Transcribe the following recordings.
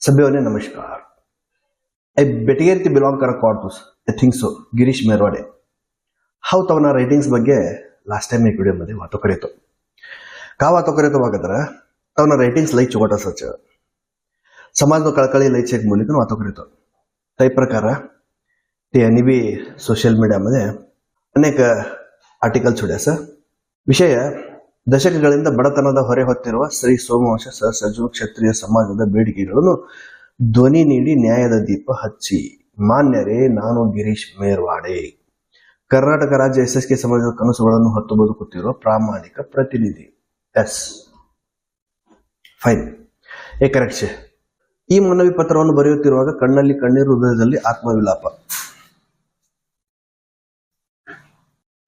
सभ्यों ने नमस्कार. I Betageri belong कर corpus I think so Girish Merwade हाउ तवना ರೈಟಿಂಗ್ಸ್ ಬಗ್ಗೆ ಲಾಸ್ಟ್ ಟೈಮ್ ಈ ವಿಡಿಯೋ मध्ये वातो करेतो का वातो करेतो बघतर तवना ರೈಟಿಂಗ್ಸ್ लई छोटा सच समाज कळकळी लई चेक मूलिकन वातो करेतो तै प्रकार ते आणि बी सोशल मीडिया मध्ये अनेक ಆರ್ಟಿಕಲ್ छुड्यास ವಿಷಯ ದಶಕಗಳಿಂದ ಬಡತನದ ಹೊರೆ ಹೊತ್ತಿರುವ ಶ್ರೀ ಸೋಮವಂಶ ಸಹಸರ್ಜು ಕ್ಷತ್ರಿಯ ಸಮಾಜದ ಬೇಡಿಕೆಗಳನ್ನು ಧ್ವನಿ ನೀಡಿ ನ್ಯಾಯದ ದೀಪ ಹಚ್ಚಿ ಮಾನ್ಯರೇ ನಾನು ಗಿರೀಶ್ ಮೇರ್ವಾಡೆ ಕರ್ನಾಟಕ ರಾಜ್ಯ ಎಸ್ಎಸ್ಕೆ ಸಮಾಜದ ಕನಸುಗಳನ್ನು ಹೊತ್ತು ಬದುಕುತ್ತಿರುವ ಪ್ರಾಮಾಣಿಕ ಪ್ರತಿನಿಧಿ ಎಸ್ ಫೈನ್ ಏಕರಕ್ಷೆ ಈ ಮನವಿ ಪತ್ರವನ್ನು ಬರೆಯುತ್ತಿರುವಾಗ ಕಣ್ಣಲ್ಲಿ ಕಣ್ಣೀರು ಹೃದಯದಲ್ಲಿ ಆತ್ಮವಿಲಾಪ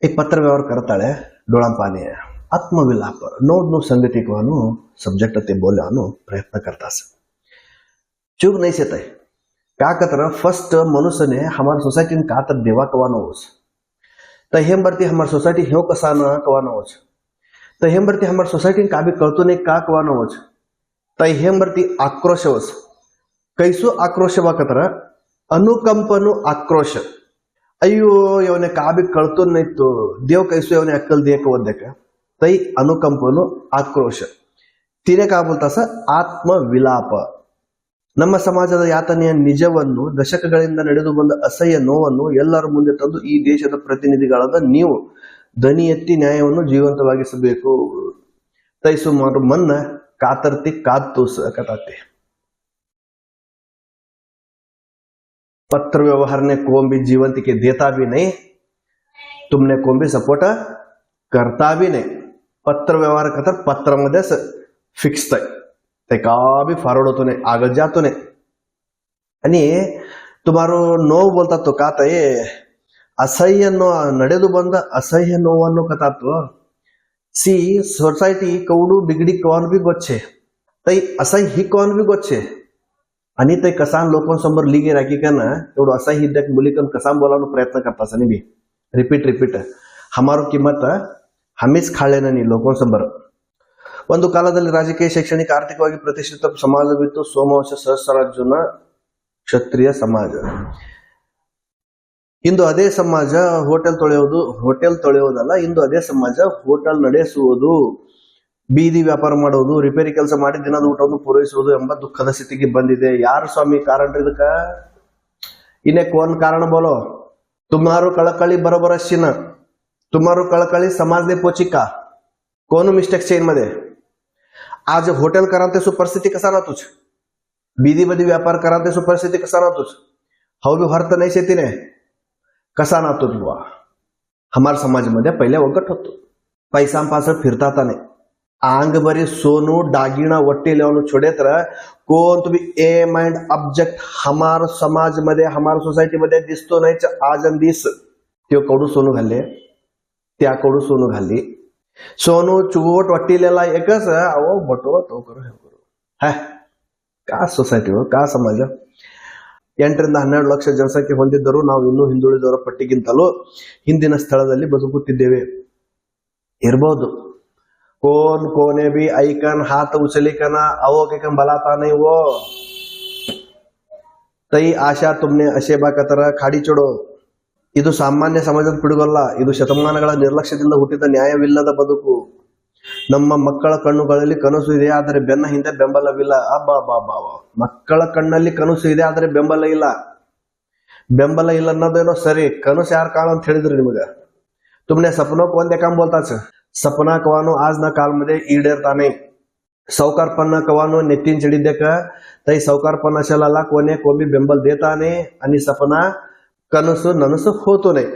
एक पत्र व्यवहार करताळे डोळांपाणी आत्मविलाप नोंद संगतीकवानु सब्जेक्ट ते बोलवानो प्रयत्न करतास चूक नहीं सेत है का कतर फर्स्ट मनुष्य ने हमार सोसायटी का तर देवा कवानो होस त हेम बरती हमार सोसायटी ह्यो कसा न कवानो होस त हेम बरती हमार सोसायटी का भी कळतो नहीं का कवानो होस त हेम बरती आक्रोश होस कैसो आक्रोश वा कतर अनुकंपनु आक्रोश अय्यो येवने का भी कळतो नाही तो देव कैसो येवने अक्कल दे का वद्दे का तै अनुकंपनु आक्रोश तिने का बोलतास ಆತ್ಮವಿಲಾಪ ನಮ್ಮ ಸಮಾಜದ ಯಾತನೆಯ ನಿಜವನ್ನು ದಶಕಗಳಿಂದ ನಡೆದು ಬಂದ ಅಸಹ್ಯ ನೋವನ್ನು ಎಲ್ಲರ ಮುಂದೆ ತಂದು ಈ ದೇಶದ ಪ್ರತಿನಿಧಿಗಳಾದ ನೀವು ಧ್ವನಿ ಎತ್ತಿ ನ್ಯಾಯವನ್ನು ಜೀವಂತವಾಗಿಸಬೇಕು ತೈ ಸುಮಾರು ಮನ್ನ ಕಾತರ್ತಿ ಕಾತೂಸ್ ಕತಾತೆ पत्र व्यवहार ने कौन भी जीवंत के देता भी नहीं तुमने कौन भी सपोर्ट करता भी नहीं पत्र व्यवहार करता पत्र मध्ये फिक्स ते का भी फॉरवर्ड होतो नाही आगत जातो नाही आणि तुम्हारो ನೋವು बोलता तो का तय असह्य नो ನಡೆದು ಬಂದ असह्य ನೋವನ್ನು ಕತಾतो सी सोसायटी कौडू बिगडी कौन भी गोच्छे तय असह्य ही कौन भी गोच्छे आणि ते कसान लोकांसमोर लिगे राखी करना एवढं असाही हिद्दक मुलीकन कसान बोलावनो प्रयत्न करता सनी भी रिपीट हमारो ಕಿಮ್ಮತ್ ಹಮ್ಮಿಸ್ ಖಾಳೆನನಿ ಲೋಕಸಂಬರ ಒಂದು ಕಾಲದಲ್ಲಿ ರಾಜಕೀಯ ಶೈಕ್ಷಣಿಕ ಆರ್ಥಿಕವಾಗಿ ಪ್ರತಿಷ್ಠಿತ ಸಮಾಜವಿತ್ತು ಸೋಮವಂಶ ಸಹಸ್ರಾರ್ಜುನ ಕ್ಷತ್ರಿಯ ಸಮಾಜ ಇಂದು ಅದೇ ಸಮಾಜ ಹೋಟೆಲ್ ತೊಳೆಯುವುದಲ್ಲ ಇಂದು ಅದೇ ಸಮಾಜ ಹೋಟೆಲ್ ನಡೆಸುವುದು ಬೀದಿ ವ್ಯಾಪಾರ ಮಾಡುವುದು ರಿಪೇರಿ ಕೆಲಸ ಮಾಡಿ ದಿನದ ಊಟವನ್ನು ಪೂರೈಸುವುದು ಎಂಬ ದುಃಖದ ಸ್ಥಿತಿಗೆ ಬಂದಿದೆ ಯಾರು ಸ್ವಾಮಿ ಕಾರಣ ಇದಕ್ಕ इन्हें कौन कारण बोलो तुम्हारो कळकळी बरोबर अशीन तुम्हारो कळकळी समाज ने पोची का कोण मिस्टेक चेन मध्ये आज होटल करांते सु परिस्थिती कसा ना तुझ बीदी बदी व्यापार करांते सु परिस्थिती कसा ना तुझ हाउ भी हरत नाही शेतीने कसा ना तुझ बुवा हमार समाज मध्ये पहिले वगट होतो पैसांपास फिरतात नाही आंग बरी सोनू दागिना वट्टी लेवनु छोडेतर कोण तुम्ही एम अँड ऑब्जेक्ट हमार समाज मध्ये हमार सोसायटी मध्ये दिसतो नाही आज दिस त्यो कडू सोनू घालले त्या कडू सोनू घालली सोनू चुवट वट्टीलेला एकच अहो बटो तो करू हे करू हा का ಸೊಸೈಟಿ का ಸಮಾಜ 8 ರಿಂದ 12 ಲಕ್ಷ ಜನಸಂಖ್ಯೆ ಹೊಂದಿದ್ದರೂ ನಾವು ಇನ್ನೂ ಹಿಂದುಳಿದವರ ಪಟ್ಟಿಗಿಂತಲೂ ಹಿಂದಿನ ಸ್ಥಳದಲ್ಲಿ ಬದುಕುತ್ತಿದ್ದೇವೆ ಇರಬಹುದು कौन कोने भी ऐकन हाथ उचली कना अवो केकन बलाता नहीं वो तई आशा तुमने अशे बाकतर खाडी चोडो ಇದು ಸಾಮಾನ್ಯ ಸಮಾಜದ ಪಿಡುಗಲ್ಲ ಇದು ಶತಮಾನಗಳ ನಿರ್ಲಕ್ಷ್ಯದಿಂದ ಹುಟ್ಟಿದ ನ್ಯಾಯವಿಲ್ಲದ ಬದುಕು ನಮ್ಮ ಮಕ್ಕಳ ಕಣ್ಣುಗಳಲ್ಲಿ ಕನಸು ಇದೆ ಆದರೆ ಬೆನ್ನ ಹಿಂದೆ ಬೆಂಬಲವಿಲ್ಲ ಅಬ್ಬಾ ಮಕ್ಕಳ ಕಣ್ಣಲ್ಲಿ ಕನಸು ಇದೆ ಆದರೆ ಬೆಂಬಲ ಇಲ್ಲ ಅನ್ನೋದೇನೋ ಸರಿ ಕನಸು ಯಾರು ಕಾಣ ಅಂತ ಹೇಳಿದ್ರು ನಿಮಗೆ तुमने सपनों को देखा बोलताच सपना कवानो आज ना काल मध्ये ईडेरता नाही सावकारपणा कवानो नेतीन चिडिद्ದೆ का तई सावकारपणाला कोणे कोणी ಬೆಂಬಲ देताने आणि सपना कनसु ನನಸು होतो नाही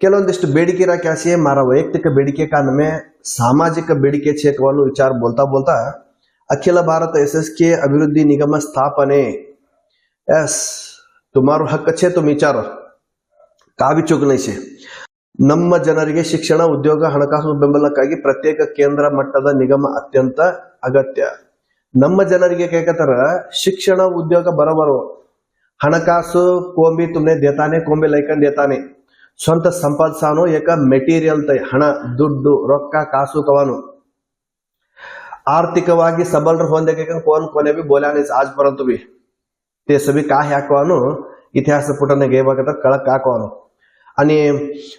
ಕೆಲವೊಂದಿಷ್ಟು ಬೇಡಿಕೆ ರಾಕ್ಯಾಸಿ ಮಾರ ವೈಯಕ್ತಿಕ ಬೇಡಿಕೆ ಕಾರಣ में सामाजिक ಬೇಡಿಕೆ छे कवानो विचार बोलता अखिल भारत एसएसके अभिवृद्धि निगम स्थापने यस तुम्हारो हक्क छे तुम विचार का भी चूक नहीं छे ನಮ್ಮ ಜನರಿಗೆ ಶಿಕ್ಷಣ ಉದ್ಯೋಗ ಹಣಕಾಸು ಬೆಂಬಲಕ್ಕಾಗಿ ಪ್ರತ್ಯೇಕ ಕೇಂದ್ರ ಮಟ್ಟದ ನಿಗಮ ಅತ್ಯಂತ ಅಗತ್ಯ ನಮ್ಮ ಜನರಿಗೆ ಕೇಕತರ ಶಿಕ್ಷಣ ಉದ್ಯೋಗ ಬರಬರೋ ಹಣಕಾಸು कोंबी तुमने देताने कोंबी ಲೈಕನ್ देताने ಸ್ವಂತ ಸಂಪಾದಿಸಾನೋ ಏಕ ಮೆಟೀರಿಯಲ್ ತೈ ಹಣ ದುಡ್ಡು ರೊಕ್ಕ ಕಾಸು ಕವಾನು आर्थिकವಾಗಿ सबल होने के कोण कोणी बी बोल्या नाही आजपर्यंत बी ते सभी काय हाकवानो इतिहास पुटाने गे बघा कळक हाकवानो आणि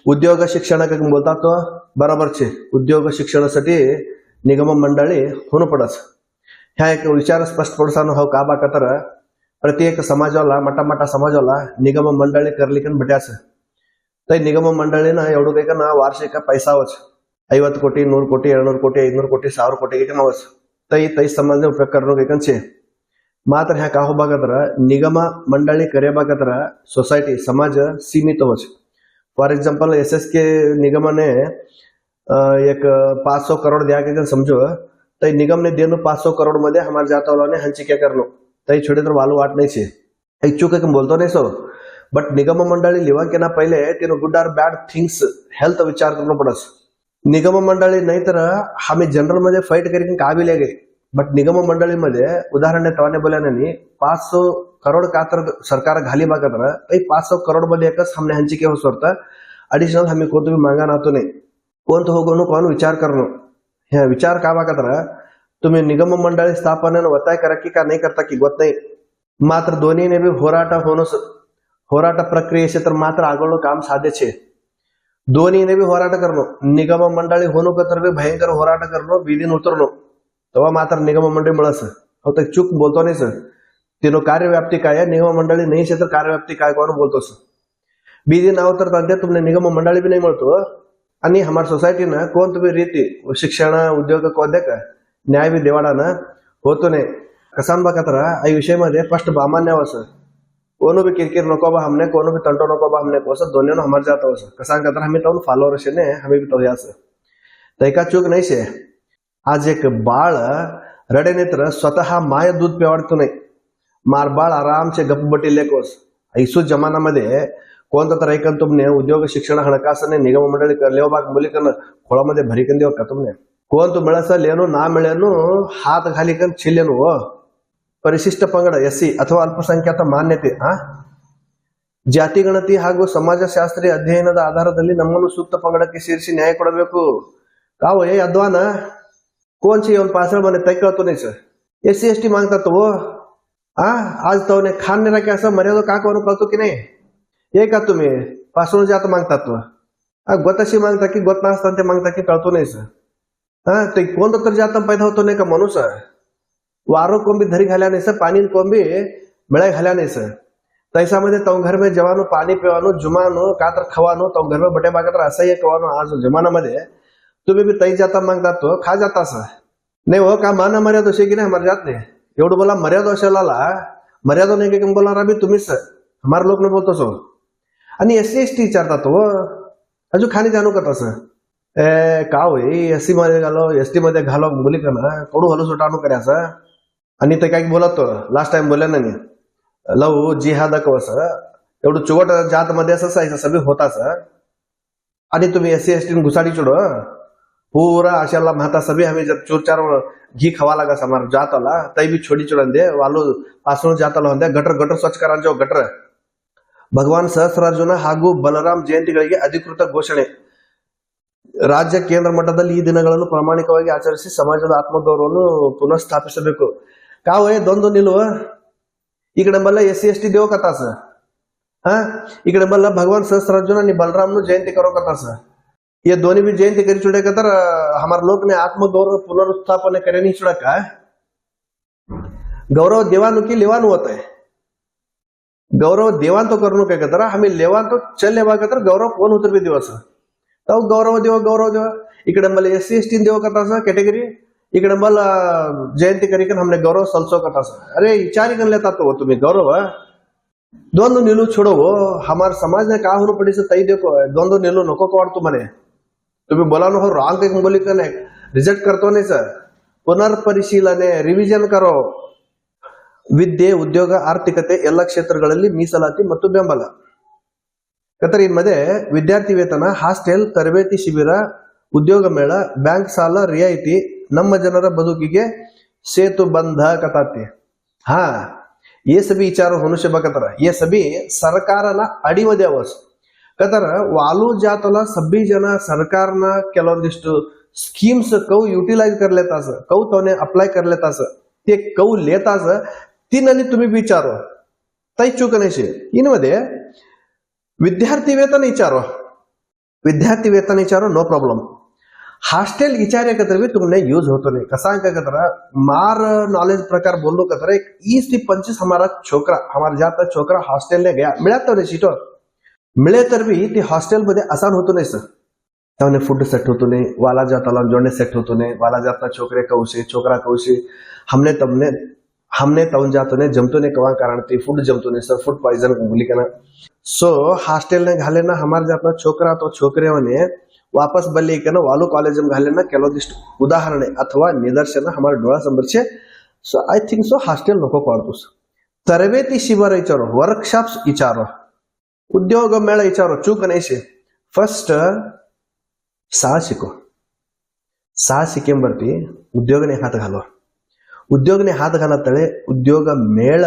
उद्योग शिक्षण बोलतात तो बरोबर छे उद्योग शिक्षणासाठी निगम मंडळी होणं पडस ह्या एक विचार स्पष्ट पडसानो हो का बाकतर प्रत्येक समाजाला मटा समाजाला निगम मंडळी करलिकन भेट्यास तै निगम मंडळीनं एवढं काही ना वार्षिक पैसावच 50 ಕೋಟಿ 100 ಕೋಟಿ 200 ಕೋಟಿ 500 ಕೋಟಿ 1000 ಕೋಟಿ ನವस तै समाज उपयोग करणं छे मात्र ह्या का बघतर निगम मंडळी करे बघतर सोसायटी समाज सीमित होच फॉर एग्जांपल SSK निगम ने एक 500 करोड़ दिया के समझो तई निगम ने देनु 500 करोड़ मध्ये हमारे जाता वालों ने हंची क्या करनो तई छोड़े तर वालो वाट नहीं छे इच्छुक के बोलतो नहीं सो बट निगम मंडळी लिवा के ना पहले तेनो good or bad things health विचार करनो पडस निगम मंडळी नाही तर हमें जनरल मध्ये फाइट करके का भी ले गए बट निगम मंडळी मध्ये उदाहरण तवाने बोल्याने 500 करोड़ का तर सरकार घाली बघतर 500 करोड़ मध्ये एकच हमने हंचिके हो सोरता एडिशनल हमें को भी मांगा ना तो नहीं कोण तो होगोनो कोण विचार करनो हे विचार का बघतर तुम्ही निगम मंडळी स्थापनेने ಒತ್ತಾಯ करकी का नहीं करता की ಗೊತ್ತ नहीं मात्र दोन्ही ने भी होराट प्रक्रियेचे तर मात्र आगळो काम साध्य छे दोन्ही ने भी होराट करनो निगम मंडळी होनो तर भी भयंकर होराट करनो बीदीन उतरनो तेव्हा मात्र निगम मंडळी मिळस हो तर चूक बोलतो नाही सर तेनो कार्यव्याप्ती काय आहे निगम मंडळी नाही तर कार्यव्याप्ती काय कोण बोलतोस बीदी नाव तर सध्या तुमने निगम मंडळी भी नाही मिळतो आणि हमार सोसायटी ना कोण तुम्ही रीती शिक्षण उद्योग कोद्या का न्याय भी देवाडा ना होतो नाही कसान बघतर आई विषय मध्ये स्पष्ट बामान्य वस कोनो भी किरकिर नको बा हमने कोनो भी तंटो नको बा हमने कोस दोनों ने हमार जाता वस कसान कतर हमें तो फॉलोअर ने हमें भी तो यास तैका चूक नाही छे आज एक बाळ रडेने तर स्वतः माय दूध पेवाडतो नाही मार बाळ आरामचे गप्पबटी लेकोस ऐसो जमानामध्ये कोणता तर ऐकन तुमने उद्योग शिक्षण हणकासने निगम मंडळी करले बाग मुलीकन खोळामध्ये भरीकन देव का तुमने कोण तो मिळस लेनो ना मिळेनो हात घालीकन छिलेनो ಪರಿಶಿಷ್ಟ ಪಂಗಡ SC ಅಥವಾ ಅಲ್ಪಸಂಖ್ಯಾತ ಮಾನ್ಯತೆ ಜಾತಿ ಗಣತಿ ಹಾಗೂ ಸಮಾಜಶಾಸ್ತ್ರೀಯ ಅಧ್ಯಯನದ ಆಧಾರದಲ್ಲಿ ನಮ್ಮನ್ನು ಸೂಕ್ತ ಪಂಗಡಕ್ಕೆ ಸೇರಿಸಿ ನ್ಯಾಯ ಕೊಡಬೇಕು ಕಾವು ಏ ಅದ್ವಾನ कोणची येऊन पासळ मध्ये तय कळतो नाही सर SC ST मागतात तो आज तो खान नेला की असं मर्यादा का करून कळतो की नाही हे का तुम्ही पासून जात मागतात तो गोताशी मागता की गोत नसताना ते मागता की कळतो नाही सर ते कोणतं तर जात पैदा होतो नाही का म्हणू सर वारो कोंबी धरी घाल्या नहीं सर पानी कोंबी मिळाय घाल्या नहीं सर तैसा मध्ये तो घर में जवानो पानी पिवानो जुमानो का तर खवानो तो घर में बटे बागत असह्य कवानो आज जमाना मध्ये तुम्ही भी तई जाता मागतात तो खा जाता सर नाही हो का माना मर्यादा असे की नाही हमारे जात नाही एवढं बोला मर्यादा असेला मर्यादा नाही की बोला रबी तुम्हीच सर हमारे लोक ने बोलतो सो आणि SC ST विचारतात तो अजून खाणी जाणू का तसं का होई SC मध्ये घालो ST मध्ये घालो मुली का ना कडू हलो सुटाणू करायचं आणि ते काय बोलत लास्ट टाइम बोलले नाही लव जिहाद कवस एवढं चुवट जात मध्ये असं सगळं होताच आणि तुम्ही SC ST घुसाडी चुड पूरा आशाला माता सभी हमें जब चोर चार घी खवा लगा समार जातला तई भी छोड़ी चुड़न दे वालो पासों जातला होंदे गटर गटर स्वच्छ करा जो गटर भगवान सहस्ರಾರ್ಜುನ ಹಾಗೂ ಬಲರಾಮ್ ಜಯಂತಿಗಳಿಗೆ ಅಧಿಕೃತ ಘೋಷಣೆ ರಾಜ್ಯ ಕೇಂದ್ರ ಮಟ್ಟದಲ್ಲಿ ಈ ದಿನಗಳನ್ನು ಪ್ರಾಮಾಣಿಕವಾಗಿ ಆಚರಿಸಿ ಸಮಾಜದ ಆತ್ಮಗೌರವವನ್ನು ಪುನಃ ಸ್ಥಾಪಿಸಬೇಕು ಕಾವೇ ದೊಂದು ನಿಲ್ಲುವ ಈ ಕಡೆ ಬಲ್ಲ SC ST देव कथास इकडे बल्ला भगवान सहस्रार्जुन आणि बलराम जयंती करो कथास ये दोन्ही भी जयंती करी चुड़े तर हमारे लोक ने आत्मगौरव पुनरुत्थापन करे नहीं चुड़ा का गौरव देवानु की लेवानु होता है गौरव देवान तो करणं काय करा हमें लेवान तो चल लेवा तर गौरव कोण उतर भी दिवस तो गौरव देव इकडे मला SC ST देव कथास कैटेगरी इकडे मला जयंती करी हमने गौरव सलसो कथास अरे विचारी कर लेता तो तुम्ही गौरव दोन निलू छोड़ो हमारे समाज ने का होनो पड़ी से तई देखो दोन निलू नको कोड तुम्हारे तुम्ही बोला हो रॉंग एक बोली का रिजेक्ट करतो नहीं सर ಪುನರ್ಪರಿಶೀಲನೆ ರಿವಿಷನ್ ಕರೋ ವಿದ್ಯೆ ಉದ್ಯೋಗ ಆರ್ಥಿಕತೆ ಎಲ್ಲ ಕ್ಷೇತ್ರಗಳಲ್ಲಿ ಮೀಸಲಾತಿ ಮತ್ತು ಬೆಂಬಲ ಕತರಿನ್मध्ये ವಿದ್ಯಾರ್ಥಿ ವೇತನ ಹಾಸ್ಟೆಲ್ ತರಬೇತಿ ಶಿಬಿರ ಉದ್ಯೋಗ ಮೇಳ ಬ್ಯಾಂಕ್ ಸಾಲ ರಿಯಾಯಿತಿ ನಮ್ಮ ಜನರ ಬದುಕಿಗೆ ಸೇತು ಬಂಧ ಕತಾತಿ हाँ ये सभी विचार होने से बकतर ये सभी सरकारना अडीमध्ये आवस कतर वालू जातला सभी जन सरकारना ಕೆಲವೊಂದಿಷ್ಟು स्कीम्स कौ युटिलाइज कर लेतास, कौ तवने अप्लाय कर लेतास, ते कौ लेतास तीननी तुम्ही विचारो तै चूक नाही. इनमध्ये विद्यार्थी वेतन विचारो नो प्रॉब्लम. हास्टेल विचारे कतर भी तुमने यूज होतो नहीं. कसा कतर मार नॉलेज प्रकार बोलो कतर एक 20 से 25 हमारा छोकरा हमारे जाता छोकरा हॉस्टेल ने गया मिला तो नहीं सीटो मिले तर भी ते हॉस्टेल मध्ये आसान होतो नहीं सर. तवने फूड सेट होतो नहीं, वाला जाता जोड़ने सेट होतो नहीं, वाला जाता छोकरे कौशे छोकरा कौशे हमने तवन जातो ने जमतो ने कवा कारण ते फूड जमतो ने सर फूड पॉइजन बोली का ना. सो हॉस्टेल ने घाले ना हमारे जाता छोकरा तो छोकरे वापस बल्ली वालू कॉलेज घाले ना ಕೆಲವೊಂದಿಷ್ಟು ಉದಾಹರಣೆ ಅಥವಾ ನಿದರ್ಶನ हमारे डोळा समोर छे. सो आई थिंक सो हॉस्टेल नको काढतोस. तरबेती शिबिर विचारो, वर्कशॉप्स विचारो, उद्योग मेळ विचारो, चूक नाही शे. फर्स्ट सहा शिको, सहा शिकेंबरती उद्योगने हात घालो. उद्योगने हात घालतळे उद्योग मेळ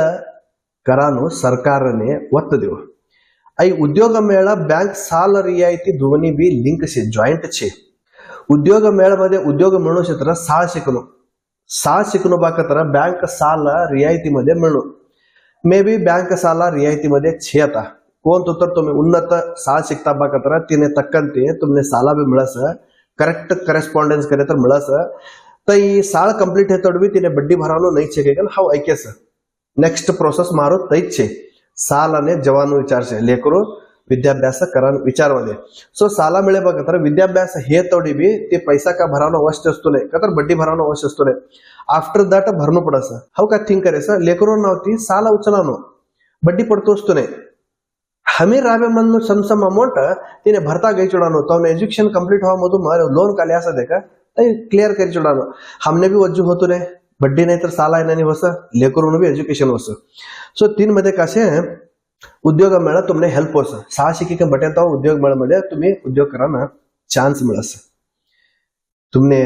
करानो सरकारने ಒತ್ತು देव. आई उद्योग मेळा बँक साल रियायती दोन्ही बी लिंक छे, जॉइंट छे. उद्योग मेळ मध्ये उद्योग मिळू क्षेत्र साळ शिकणो बाकतर बँक साल रियायती मध्ये मिळणो मे बी बँक साल रियायती मध्ये छे. आता कोण तो तर तुम्ही उन्नत साळ शिकता बाकतर तिने तक्कंते तुमने साला भी मिळस करेक्ट करेस्पॉन्डेंस करे तर मिळस तई साळ कंप्लीट है तोडवी तिने बड्डी भरावनो नहीं छे के हाउ ऐकेस नेक्स्ट प्रोसेस मारो तईच छे. सालाने जवानो विचार छे लेकरो विद्याभ्यास करन विचारमध्ये. सो साला मिळे बघतर विद्याभ्यास हे तोडी बी ते पैसा का भरावनो अवश्य असतो नाही कतर बड्डी भरावनो अवश्य असतो नाही. आफ्टर दॅट भरणो पडस हाउ का थिंक करे सर लेकरो नावती साला उचलानो बड्डी पडतो असतो नाही. हमी राबे मन समसम अमाउंट तिने भरता गई चुड़ानो तो एजुकेशन कंप्लीट हुआ मधु लोन का लिया देखा क्लियर कर चुड़ानो हमने भी वज्जू होतो रे बड्डी नहीं तर साला नहीं होस लेकरून भी एजुकेशन होस. सो 3 मध्ये कसे उद्योग मेळा तुमने हेल्प होस. 6 शिकी के बटे तो उद्योग मेळ मध्ये तुम्ही उद्योग कराना चांस मिळस. तुमने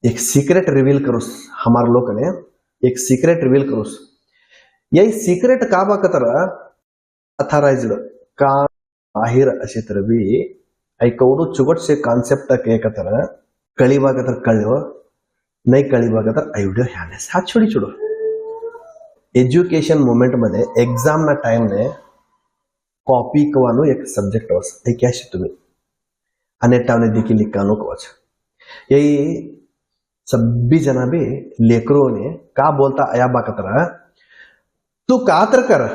एक सीक्रेट रिवील करोस हमार लोक ने एक सीक्रेट रिवील करोस. यही सीक्रेट का बाकतर अथॉराइज्ड का बाहिर असे तर बी ऐकवडू चुगट से कान्सेप्ट एकतर कळीबागतर कळ्यो नाही कळीबागतर आयडियो ह्याने हा छोडी छोडो. एज्युकेशन मोमेंट मध्ये एग्जाम ना टाइम ने कॉपी कवानो एक सब्जेक्ट वस ऐक्याशी तुम्ही અને टावने देखी लिखानो कवच. यही सभी जना भी लेकरों ने का बोलता आया बाकतर तू कातर कर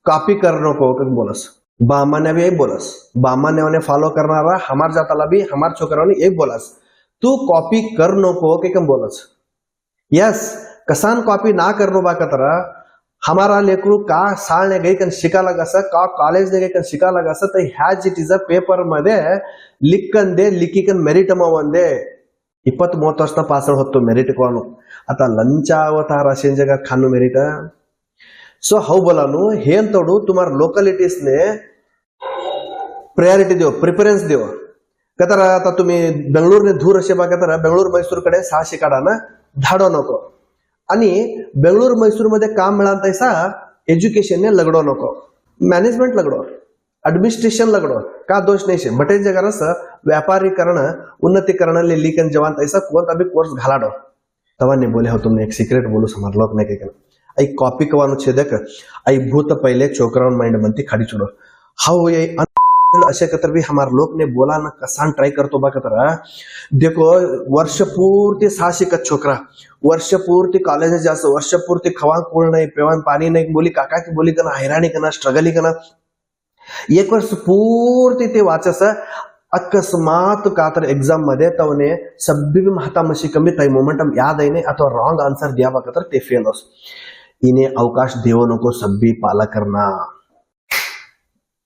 कॉपी करनो को बोलस. बामाने भी एक बोलस, बामाने फॉलो करनारा हमार जाताला भी हमार छोकराने एक बोलस तू कॉपी कर नको के कम बोलस. यस कसान कॉपी ना करनो बाकतर हमारा लेकरू का साळने गई कन शिका लगास का कॉलेज ने गई कन शिका लगास तर ह्या जिटीज पेपर मध्ये लिखन दे लिखिकन मेरिट मवंदे 20-30 ವರ್ಷ ಪಾಸ್ ಹೊತ್ತು ಮೆರಿಟ್ ಕೋನು ಅತ ಲಂಚಾವತಾರ ಅಶೇಂಜಗ ಖಾನು ಮೆರಿಟ್. सो हाउ बोलानु हेन तोडू तुम्हार लोकलिटीज ने प्रायोरिटी देव प्रिफरन्स देव कतर आता तुम्ही बेंगळूर ने दूर असे बाकतर बेंगळूर मैसूर कडे 6 शिकाडाना धाडो नको आणि बेंगळूर मैसूर मध्ये काम मिळान तैसा एज्युकेशन ने लगडो नको मॅनेजमेंट लगडो एडमिनिस्ट्रेशन लगडो का दोष नाही शे बटे जगारस व्यापारीकरण उन्नतीकरण ले लिकन जवान तैसा कोणता भी कोर्स घालाडो. तवा ने बोले हो तुमने एक सीक्रेट बोलू समार लोक ने के आई कॉपी कवानो छेदक आई भूत पहले चोकराउन माइंड मनती खाड़ी छोड़ो हाउ ये असे कतर भी हमार लोक ने बोला ना कसान ट्राई करतो बा कतर देखो वर्ष पूर्ती 6 शिकत छोकरा वर्ष पूर्ती कॉलेज जास वर्ष पूर्ती खवा कोळ नाही पेवान पाणी नाही बोली काका की बोली कना हैराणी कना स्ट्रगल कना एक वर्ष पूर्ती ते वाचस अकस्मात कातर एग्जाम मध्ये तवने सभी भी महता मशी कमी तई मोमेंटम याद आई नहीं अथवा रॉन्ग आंसर दिया बा कतर ते फेल होस. इन्हें अवकाश देवो नको सभी पाला करना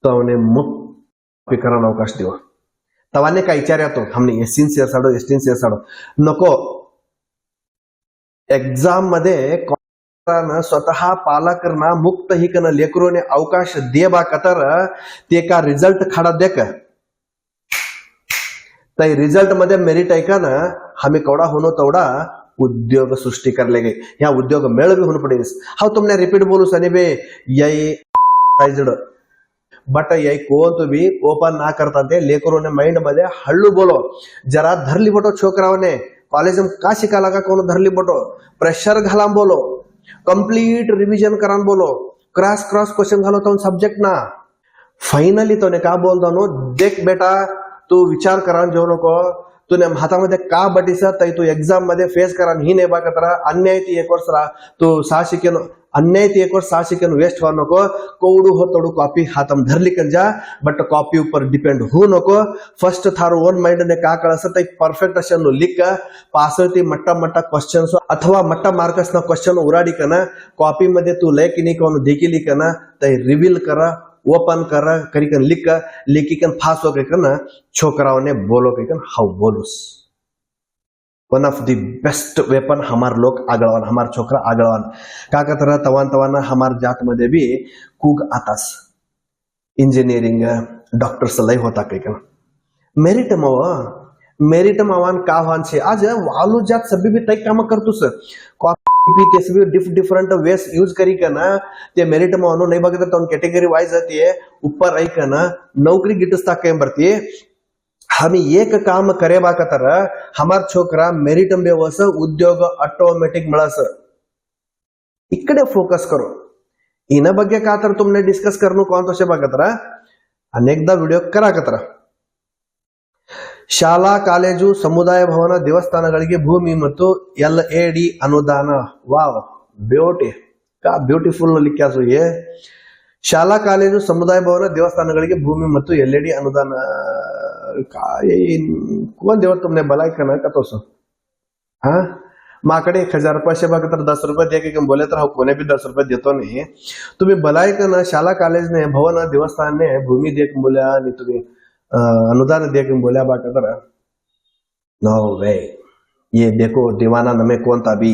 तवने मुक्त करना अवकाश देव. तवाने का विचार तो हमने एसटीन सिंसियर नको एग्जाम मध्ये स्वतः पाला करना मुक्त ही कन लेकरो ने अवकाश देबा कतर ते का रिझल्ट खडा देक तई रिझल्ट मध्ये मेरिट ऐका ना हमें कवडा होनो तवडा उद्योग सृष्टि कर ले गए या उद्योग मेळ भी होने पड़ेगा. हाउ तुमने रिपीट बोलू सनी बे यही बट ये कौन तो भी ओपन ना करता थे लेकर उन्हें माइंड मध्ये हल्लू बोलो जरा धरली बोटो छोकरावने कॉलेज में का शिका लगा कौन धरली बोटो प्रेशर घालाम बोलो कंप्लीट रिविजन करान बोलो क्रॉस क्वेश्चन घालो तो सब्जेक्ट ना फाइनली तो ने का बोलता नो देख बेटा तू विचार करा जेव नको तूने हातामध्ये का बटीसा तई तू एक्झाम मध्ये फेस करा ही नाही बघा तर अन्याय ती 1 वर्ष तू 6 शिकेन अन्याय ती 1 वर्ष 6 शिकेन वेस्ट हो नको कोवडू हो तोडू कॉपी हातम धरली कन जा बट कॉपी ऊपर डिपेंड हो नको फर्स्ट थारो ओन माइंड ने का कळस तई परफेक्ट अशन लिख पासळती मट्टा क्वेश्चन्स अथवा मट्टा मार्क्स ना क्वेश्चन उराडी कन कॉपी मध्ये तू लय की नाही कोण देखील कन तई रिवील करा ओपन कर करीकन लिखिकन फास हो कन छोकराओं ने बोलो कन हाउ बोलूस one of the best weapon हमार लोग आगळवान हमार छोकरा आगळवान का तर तवान हमार जात मध्ये भी कूग आतास इंजिनियरिंग डॉक्टर्स लय होता कन मेरिट मवान का वान छे आज वालू जात सभी भी तय काम करतुस डिफरेंट वेस यूज करी ना ते मेरिट मानो नहीं बगे तो कैटेगरी वाइज आती है ऊपर आई ना नौकरी गिटस्ता के बरती हम एक काम करे बाकतर हमार छोकरा मेरिट बेवस उद्योग ऑटोमेटिक मिळस इकडे फोकस करो इन ಬಗ್ಗೆ का तर तुमने डिस्कस करनु कौन तो से बाकतर अनेकदा वीडियो कराकतर ಶಾಲಾ ಕಾಲೇಜು ಸಮುದಾಯ ಭವನ ದೇವಸ್ಥಾನಗಳಿಗೆ ಭೂಮಿ ಮತ್ತು LAD ಅನುದಾನ ವಾವ್ ಬ್ಯೂಟಿ का ब्यूटीफुल लिखा सो ये ಶಾಲಾ ಕಾಲೇಜು ಸಮುದಾಯ ಭವನ ದೇವಸ್ಥಾನಗಳಿಗೆ भूमि ಮತ್ತು LAD अनुदान का कौन देव तुमने भलाई करना का तो सो हाँ माकडे 1000 रुपये से बघा तर 10 रुपये दे के बोले तर कोने भी 10 रुपये देतो नहीं तुम्ही भलाई करना शाला कॉलेज ने भवन देवस्थान ने भूमि दे के बोला आणि तुम्ही अनुदान दे के बोला बाकर नो वे ये देखो दीवाना नमे कौन था भी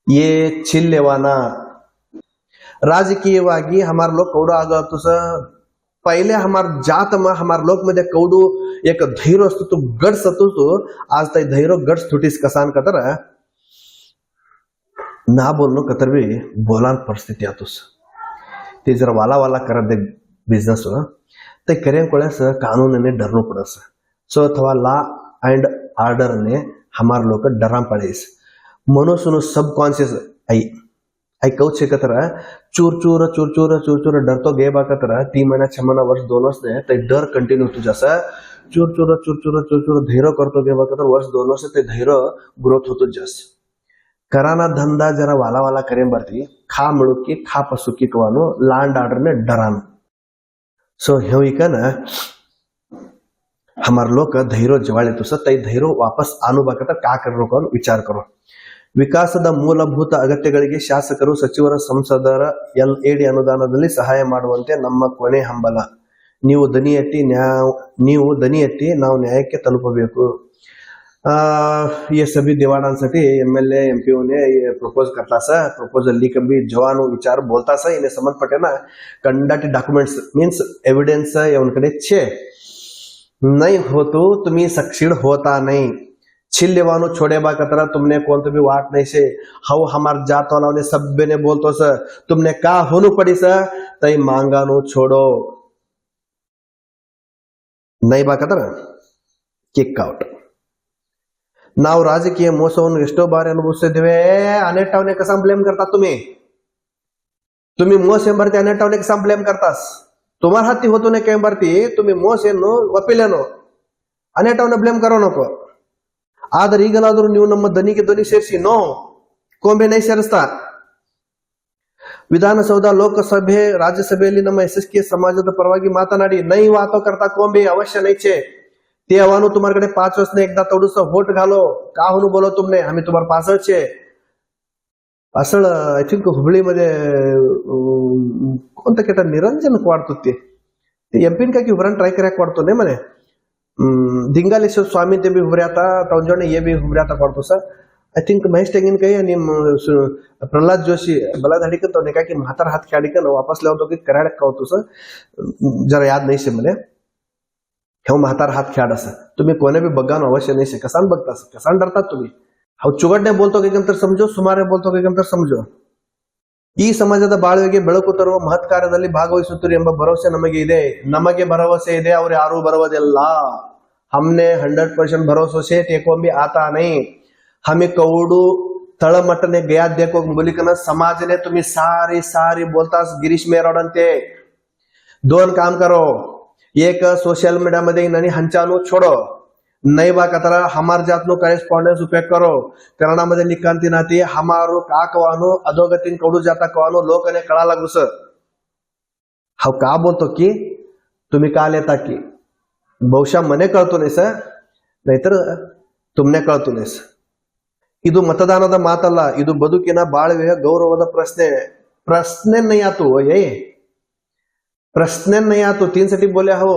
ये छिल्लेवाना राजकीयವಾಗಿ हमार लोग कौडो आग तुझ पहिले हमार जात में हमार लोक मध्ये कौडू एक धैर्य असतो तो गट्स असतो तो आज तई धैर्य गट्स थुटीस कसान कतर ना बोलनो कतर भी बोलान परिस्थिती आतुस ते जर वाला करत दे बिझनेस ते करें कोळ्यास कानून ने डरनो पडस सो अथवा लॉ एंड ऑर्डर ने हमार लोक डरा पडेस मनो सुनो सबकॉन्शियस आई कौच छे कतर चूर डरतो गे बाकतर 3 महीना 6 महीना वर्ष 2 वर्ष ने ते डर कंटिन्यू तुझास चूर धैर्य करतो गे बाकतर वर्ष 2 वर्ष ते धैर्य ग्रोथ होतो जस कराना धंधा जरा वाला करें बरती खा मिळू की खा पसू की कवानो लैंड ऑर्डर ने डरान सो हेविकन हमार लोग धैर्य जवाळे तुस तई धैर्य वापस आनु बाकतर का करनो विचार करो ವಿಕಾಸದ ಮೂಲಭೂತ ಅಗತ್ಯಗಳಿಗೆ ಶಾಸಕರು ಸಚಿವರ ಸಂಸದರ LAD ಅನುದಾನದಲ್ಲಿ ಸಹಾಯ ಮಾಡುವಂತೆ ನಮ್ಮ ಕೊನೆ ಹಂಬಲ ನೀವು ದನಿ ಎತ್ತಿ ನಾವು ನ್ಯಾಯಕ್ಕೆ ತಲುಪಬೇಕು ये सभी देवाणांसाठी MLA MPO ने ये प्रपोज करता सा प्रपोजल लिख भी जवानो विचार बोलता सा इन्हें समझ पटे ना कंडक्ट डॉक्युमेंट्स मीन्स एविडेंस ये उनकडे छे नहीं हो तो तुम्ही सक्सीड होता नहीं छिल्लेवानो छोड़े बा कतरा तुमने कौन तो भी वाट नहीं से हाउ हमार जात वाला ने सभ्य ने बोलतो स तुमने का होनु पड़ी स तई मांगानो छोड़ो नहीं बा कतरा किक आउट ನಾವು ರಾಜಕೀಯ ಮೋಸವನ್ನು ಎಷ್ಟೋ ಬಾರಿ ಅನುಭವಿಸಿದ್ದೇವೆ ಅನೇಟವನೇ ಕಸಂ ಬ್ಲೇಮ್ करता तुम्ही मोस ಎಂಬರ್ತಿ ಅನೇಟವನೇ ಕಸಂ ಬ್ಲೇಮ್ करतास तुम्हार हाती होतो ने काय ಎಂಬರ್ತಿ तुम्ही मोस ಏನು ಒಪ್ಪಿಲೇನೋ ಅನೇಟವನೇ ಬ್ಲೇಮ್ ಕರೋ नको ಆದರೆ ಈಗಲಾದರೂ ನೀವು ನಮ್ಮ ದನಿಗೆ ಧ್ವನಿ ಸೇರಿಸಿ ನೋ ಕೊಂಬೆ ನೈ ಸೇರಿಸ್ತಾ ವಿಧಾನಸೌಧ ಲೋಕಸಭೆ ರಾಜ್ಯಸಭೆಯಲ್ಲಿ ನಮ್ಮ SSK ಸಮಾಜದ ಪರವಾಗಿ ಮಾತನಾಡಿ ನೈ ವಾತೋ करता ಕೊಂಬೆ ಅವಶ್ಯ नहीं छे ते आव्हान तुम्हारे 5 वर्ष ने एकदा थोडस वोट घालो का होनु बोलो तुमने आम्ही तुम्हार पासळ छे पासळ आय थिंक हुबळीमध्ये कोणता केटा निरंजन वाढतो ते एमपीन का की उभरान ट्राय करायक वाढतो नाही म्हणे ದಿಂಗಾಲೇಶ್ವರ ಸ್ವಾಮಿ ते भी हुबऱ्याता तवजोने ये भी हुबऱ्याता वाढतो सर आय थिंक महेश टेंगिन काही आणि प्रल्हाद जोशी बलाधाडी का तो ने का की म्हातार हात काढी का वापस लावतो की कराडक का होतो सर जरा याद नाही से म्हणे हे म्हातार हात खेळ असं तुम्ही कोणे बी बघान अवश्य नाही कसान बघता कसान डरतात तुम्ही हा चुगडने बोलतो की तर समजो सुमारे बोलतो की तर समजो ಈ ಸಮಾಜದ ಬಾಳುವೆಗೆ ಬೆಳಕು ತರುವ ಮಹತ್ ಕಾರ್ಯದಲ್ಲಿ ಭಾಗವಹಿಸುತ್ತೀರಿ ಎಂಬ ಭರವಸೆ ನಮಗೆ ಇದೆ. ನಮಗೆ ಭರವಸೆ ಇದೆ, ಅವ್ರು ಯಾರೂ ಬರುವುದಿಲ್ಲ. हमने 100% भरोसा से टेको भी आता नहीं. हमें कवडू तळमಟ್ಟನೆ गया देखो मुलिकना समाज ने तुम्ही सारी सारी बोलतास गिरीश मेहराडांते. दोन काम करो. एक सोशल मीडिया मध्ये ननी हंचानो छोडो. नहीं बा कतरा हमार जातनो करेस्पॉन्डेंस उपयोग करो. कन्नडामध्ये लिखांती नाती हमारो का कवानो अधोगतीन कवडू जाता कवानो लोकने कळा लागूस. हाव का बोलतो की तुम्ही का लेता की ಬಹುಶಃ ಮನೆ ಕಳ್ತು नहीं ಸರ್, ನೈತರ ತುಮ್ನೆ ಕಳ್ತು नहीं ಸರ್. ಇದು ಮತದಾನದ ಮಾತಲ್ಲ, ಇದು ಬದುಕಿನ ಬಾಳುವೆಯ ಗೌರವದ ಪ್ರಶ್ನೆ. प्रश्न नहीं आतो ये प्रश्न नहीं आतो. 3 साठी बोले हो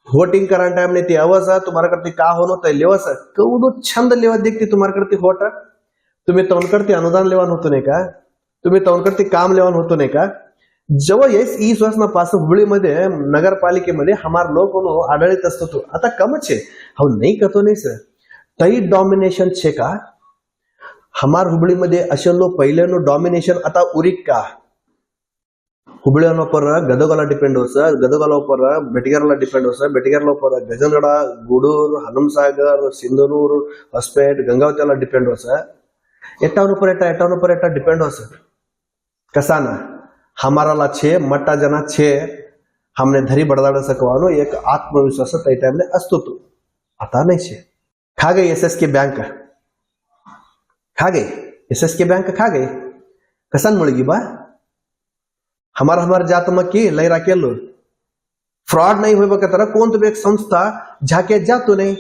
वोटिंग करा टाइम नहीं अवस तुम्हारा करती का होनो तय लेवस कवडू छंद लेवा देखती तुम्हारा करती होट. तुम्ही तोन करती अनुदान लेवान होतो नाही का, तुम्ही तोन करती काम लेवान होतो नाही का. जेव्हा येस ई श्वासनापासून हुबळीमध्ये नगरपालिकेमध्ये हमार लोक आढळीत असतो तो आता कमच आहे. हो नाही करतो नाही सर, तई डॉमिनेशन छे का हमार हुबळीमध्ये असे लोक पहिल्यानो डॉमिनेशन आता उरिक का ಹುಬ್ಬಳ್ಳಿಯನ್ನೊಬ್ಬರ ಗದಗಲ ಡಿಪೆಂಡ್ ಹೋಸ, ಗದಗಲ ಒಬ್ಬರ ಬೆಟಗೇರಲ ಡಿಪೆಂಡ್ ಹೋಸ, ಬೆಟಗೇರಲ ಒಬ್ಬರ ಗಜನಗಡ, ಗೂಡೂರು, ಹನುಮಸಾಗರ್, ಸಿಂಧನೂರು, ಹೊಸಪೇಟ್, गंगावती ಎಲ್ಲ ಡಿಪೆಂಡ್ ಹೋಸ. एटावनपर एटा डिपेंड होस. कसा ना हमारा ला छे मट्टा जना छे हमने धरी बडदाड सकवानो एक आत्मविश्वास त्या टाइमले असतो तो आता नाही छे. खा गई एसएसके बैंक, खा गई एसएसके बैंक, खा गई कसान मुळगी बा हमार जात मग की लय राखेलो फ्रॉड नहीं होय बकतर कोण तो एक संस्था झाके जातो नहीं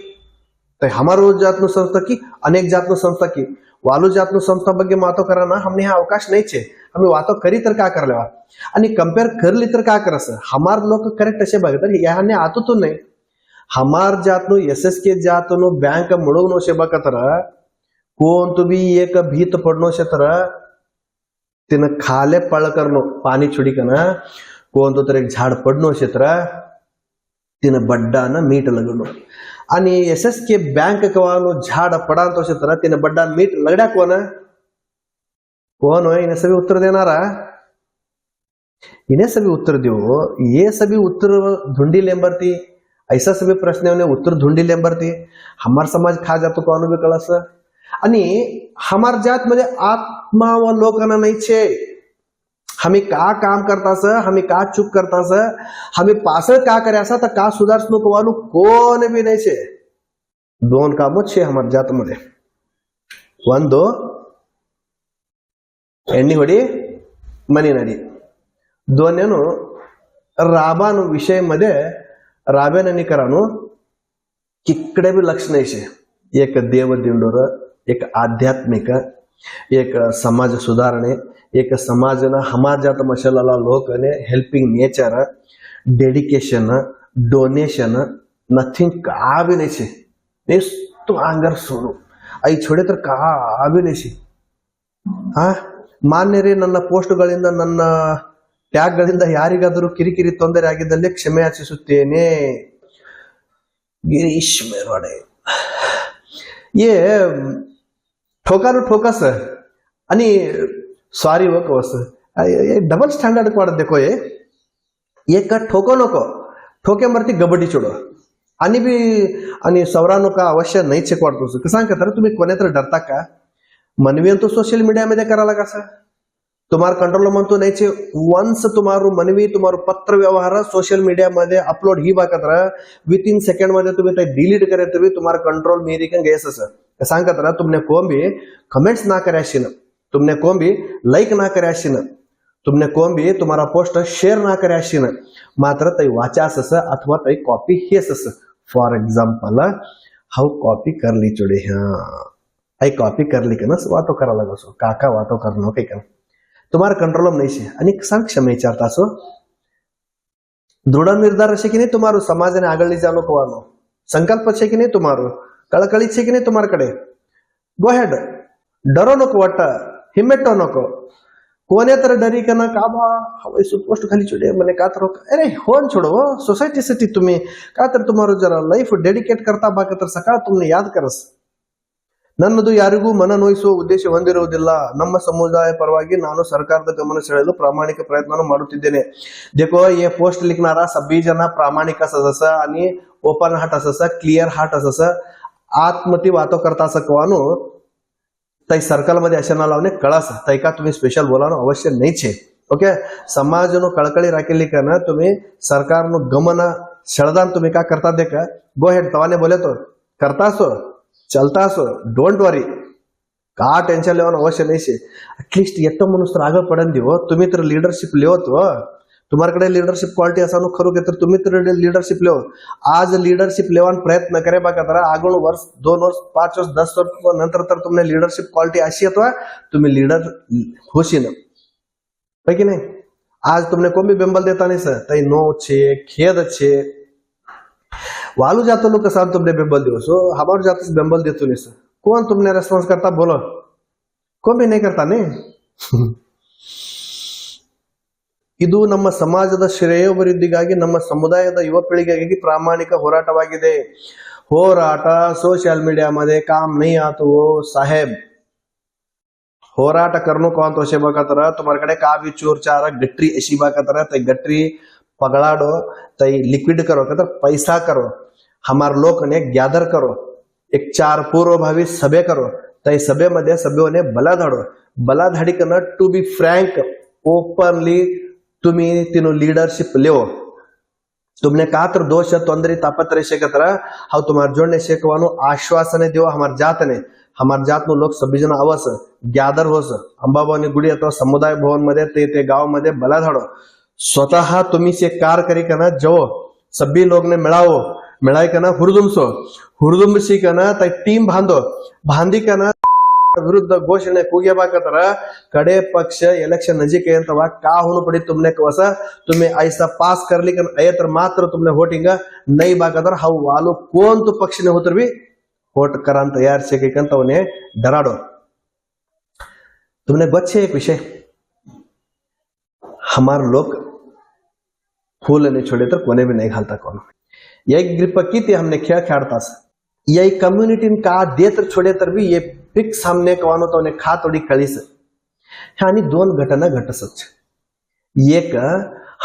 तो हमारो जातनु संस्था की अनेक जातनु संस्था की वालू जातनु संस्था ಬಗ್ಗೆ ಮಾತು कराना हमने हा अवकाश नहीं छे. हमें वातो करी तर का करलेवा आणि कंपेअर करली तर का करस. हमार लोक करेक्ट असे बघतात याने आतो तो नाही. हमार जातनु एसएसके जातनु बैंक मुळवनो शे बकतर कोण तो भी एक भीत पडनो शे तर तिन खाले पळ करनो पाणी छुडीकना कोण तो तर एक झाड पडनो शे तर तिन बड्डान मीठ लगनो आणि एसएसके बैंक कवानो झाड पडांतो शे तर तिन बड्डान मीठ लगड्या कोण होय इन्हें सभी उत्तर देनारा. इन्हें सभी उत्तर दो. ये सभी उत्तर ढूंढी लेंबरती ऐसा सभी प्रश्न उत्तर ढूंढी लेंबरती हमार समाज खा जातो कोण बी कळस. आणि हमार जात मध्ये आत्मा व लोकांना नाही छे. हमें का काम करतास, हमें का चूक करतास, हमें पास का करायसा तर का सुधारस नको वालू कोण बी नाही छे. दोन कामच छे हमार जात मध्ये. ಒಂದು ಎಣ್ಣಿ ಹೊಡಿ ಮನಿ ನಡಿ. दोन्हीनो राबानो विषय मध्ये राबेननी करानो किकडे बी लक्ष नाही छे. एक देव दिंडोर, एक आध्यात्मिक, एक समाज सुधारणे, एक समाजना हमार जात मशाला लोकने helping nature, dedication, donation nothing का भी नहीं छे. तो आंगर सोडू आई छोडे तर का भी नहीं छे. हा ಮಾನ್ಯರೇ, ನನ್ನ ಪೋಸ್ಟ್ಗಳಿಂದ ನನ್ನ ಟ್ಯಾಗ್ಗಳಿಂದ ಯಾರಿಗಾದರೂ ಕಿರಿಕಿರಿ ತೊಂದರೆ ಆಗಿದ್ದಲ್ಲಿ ಕ್ಷಮೆ ಯಾಚಿಸುತ್ತೇನೆ. गिरीश मेहराडे ये ठोकानु ठोकस आणि सॉरी व कवस डबल स्टँडर्ड वाढत देखो ये एक ठोको नको ठोके मरती गबडी चोडो आणि बी आणि सवरानो का अवश्य नाही चेक वाढतो. कसं सांगता तुम्ही कोणे तर डरता का. मनवी तो सोशल मीडिया मध्ये करायला कसा तुम्हारा कंट्रोल म्हणतो नाही छे. वन्स तुम्हारू मनवी तुम्हारू पत्र व्यवहार सोशल मीडिया मध्ये अपलोड ही बाकत्र विथिन सेकंड मध्ये तुम्ही ते डिलीट करे तभी तुम्हारा कंट्रोल मेरी कंग गैस सर सांगत तुमने कोण भी कमेंट्स ना करायशिन, तुमने कोण भी लाइक ना करायशिन, तुमने कोण भी तुम्हारा पोस्ट शेअर ना करायशिन, मात्र तै वाचास अथवा तै कॉपी हेस. फॉर एग्जांपल हाउ कॉपी करली चोडे हाँ आई कॉपी करली का ना वातो करा लगसो काका वातो करनो काही का तुम्हारा कंट्रोल नहीं छे. आणि सांग क्षमे विचारता असो दृढ निर्धार असे की नाही तुम्हारो समाजाने आगळली जाणो कवानो संकल्प छे की नाही तुम्हारो कळकळी छे की नाही तुम्हारकडे. गो हेड डरो नको वाट हिम्मेटो नको कोणे तर डरी का ना का बा हवाई पोस्ट खाली चुडे मने का तर अरे होन छोडो सोसायटी साठी तुम्ही का तर तुम्हारो जरा लाईफ डेडिकेट करता बाक तर सकाळ तुमने याद करस ನನ್ನದು ಯಾರಿಗೂ ಮನ ನೋಯಿಸುವ ಉದ್ದೇಶ ಹೊಂದಿರುವುದಿಲ್ಲ. ನಮ್ಮ ಸಮುದಾಯ ಪರವಾಗಿ ನಾನು ಸರ್ಕಾರದ ಗಮನ ಸೆಳೆಯಲು ಪ್ರಾಮಾಣಿಕ ಪ್ರयत्न ಮಾಡುತ್ತಿದ್ದೇನೆ. देखो ये पोस्ट लिखणारा सगळी जण प्रामाणिक असस आणि ओपन हार्ट असस क्लिअर हार्ट असस आत्मती वातो करता सकवानो तई सर्कल मध्ये अशा लावणे कळस तई का तुम्ही स्पेशल बोलानो अवश्य नाही छे. ओके समाजनो कळकळी राखेली का ना तुम्ही सरकारनो गमन सळदान तुम्ही का करता दे का गो हेड तवाने बोले तो करतासो चलतासो डोंट वरी का टेन्शन लेवन अवश्य नाही छे. एटलीस्ट येतो मनुष्य तर आगे पडन दिवो तुम्ही तर लीडरशिप लेवत हो तुम्हारकडे लीडरशिप क्वालिटी असानो खरू के तर तुम्ही तर लीडरशिप लेव आज लीडरशिप लेवन प्रयत्न करे बघा तर आगळ वर्ष 2 वर्ष 5 वर्ष 10 वर्ष नंतर तर तुमने लीडरशिप क्वालिटी अशी येतो तुम्ही लीडर होशील है कि नहीं. आज तुमने कोण बी बेंबल देता नहीं सर तई नो छे खेद छे वालू जातो लोग कसा तुमने बेंबल दिवो सो हमार जातस बेंबल देतो नहीं सर कौन तुमने रेस्पॉन्स करता बोलो कोण भी नहीं करता नहीं. ಇದು ನಮ್ಮ ಸಮಾಜದ ಶ್ರೇಯೋಭಿವೃದ್ಧಿಗಾಗಿ ನಮ್ಮ ಸಮುದಾಯದ ಯುವ ಪೀಳಿಗೆಗಾಗಿ ಪ್ರಾಮಾಣಿಕ ಹೋರಾಟವಾಗಿದೆ. ಹೋರಾಟ सोशल मीडिया मध्ये काम नहीं आतो साहेब. होराट करणं कोण तोशे बघा तर तुम्हारकडे का बी चोर चार गट्टी अशी बघा तर ते गट्टी पगड़ाडो तई लिक्विड करो का तर पैसा करो हमार लोक ने गैदर करो एक 4 पूर्वभावी सभे करो तई सभेमध्ये सभेने बलाधाडी करणं टू बी फ्रँक ओपनली तुम्ही तिनो लीडरशिप लेवो तुमने का तर दोष ತೊಂದರೆ तापत्र शेकतर हाउ तुम्हार जोड़ने शेकवानो आश्वासने देव हमार जात नो लोक सभी जन आवस गॅदर होस अंबाबानी गुडी अथवा समुदाय भवन मध्ये ते गाव मध्ये बलाधाडो स्वतः तुम्ही से कार करी कना जवो सभी लोग ने मिळाई कना हुरदुंबसी कना तई टीम बांधी कना विरुद्ध घोषणे ಕೂಗಬೇಕಾತರ ಕಡೆ पक्ष इलेक्शन नजीक ಅಂತವ का होनु पड़ी तुमने कवसा तुम्हें ऐसा पास करली कन अयतर मात्र तुमने वोटिंग नहीं बाकदर हाउ वालो कोण तो पक्ष ने होतर भी वोट करान तैयार छे के कंतवने डराडो. तुमने बच्चे एक विषय हमार लोग फूल नहीं छोड़े तर कोने भी नहीं घालता कोण एक ग्रिप किती हमने खेळ खेळतास यही कम्युनिटी का देत छोडे तर भी ये फिक्स हमने कवानो तो ने खा थोडी कळीस आणि 2 घटना घटसच एक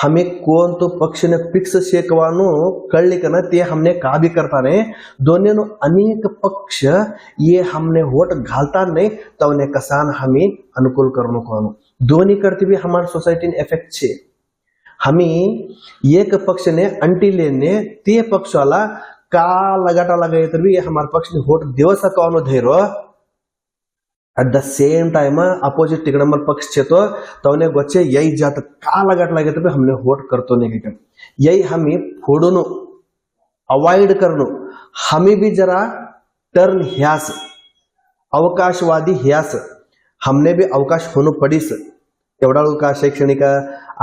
हमें कोण तो पक्ष ने फिक्स शेकवानो कळली का ना ते हमने का भी करता नहीं दोन्हीनो अनेक पक्ष ये हमने वोट घालता नहीं तवने कसान हमें अनुकूल करनो कोनो दोन्ही करती भी हमार सोसायटी ने इफेक्ट छे. हमी एक पक्ष ने अंटी लेने ते पक्ष वाला का लगाटा लगाए तर भी हमार पक्ष ने वोट देव सकावनो धैर्य at the same time opposite तिकडमल पक्ष छे तो तवने गोचे यही जात का लगाट लागे तर हमने वोट करतो नहीं का यही हमी फोडून अवॉइड करनो हमी भी जरा टर्न ह्यास अवकाशवादी ह्यास हमने भी अवकाश होनो पडीस एवढा का शैक्षणिक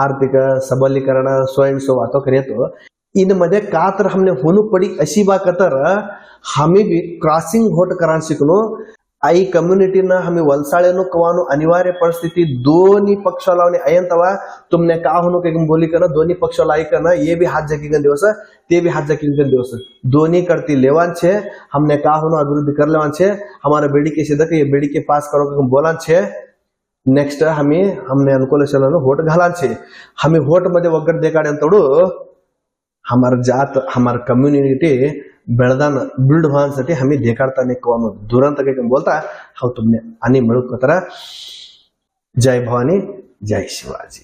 आर्थिक सबलीकरण स्वयं सो वातो करेतो इन मध्ये का तर हमने होनु पडी अशी बा कतर हमी भी क्रॉसिंग वोट करान शिकनो आई कम्युनिटी ना हमें वलसाळेनो कवानो अनिवार्य परिस्थिति दोन्ही पक्षालावने अयंतवा तुमने का होनो के बोली करना दोन्ही पक्षाला आई करना ये भी हाथ जकी गन दिवस ते भी हाथ जकी गन दिवस दोन्ही करती लेवान छे हमने का होनो अभिवृद्धि कर लेवान छे हमारे बेड़ी के सीधा ये बेड़ी के पास करो के बोलान छे नेक्स्ट हमने अनुकूल वोट घालान छे हमें वोट मध्ये वगैरे देखाडे तोडू हमार जात हमार कम्युनिटी बेळदान बिल्ड होण्यासाठी हमें देखाडता नाही कोण दुरंत काही बोलता हाउ तुमने आणि मिळू कतरा जय भवानी जय शिवाजी.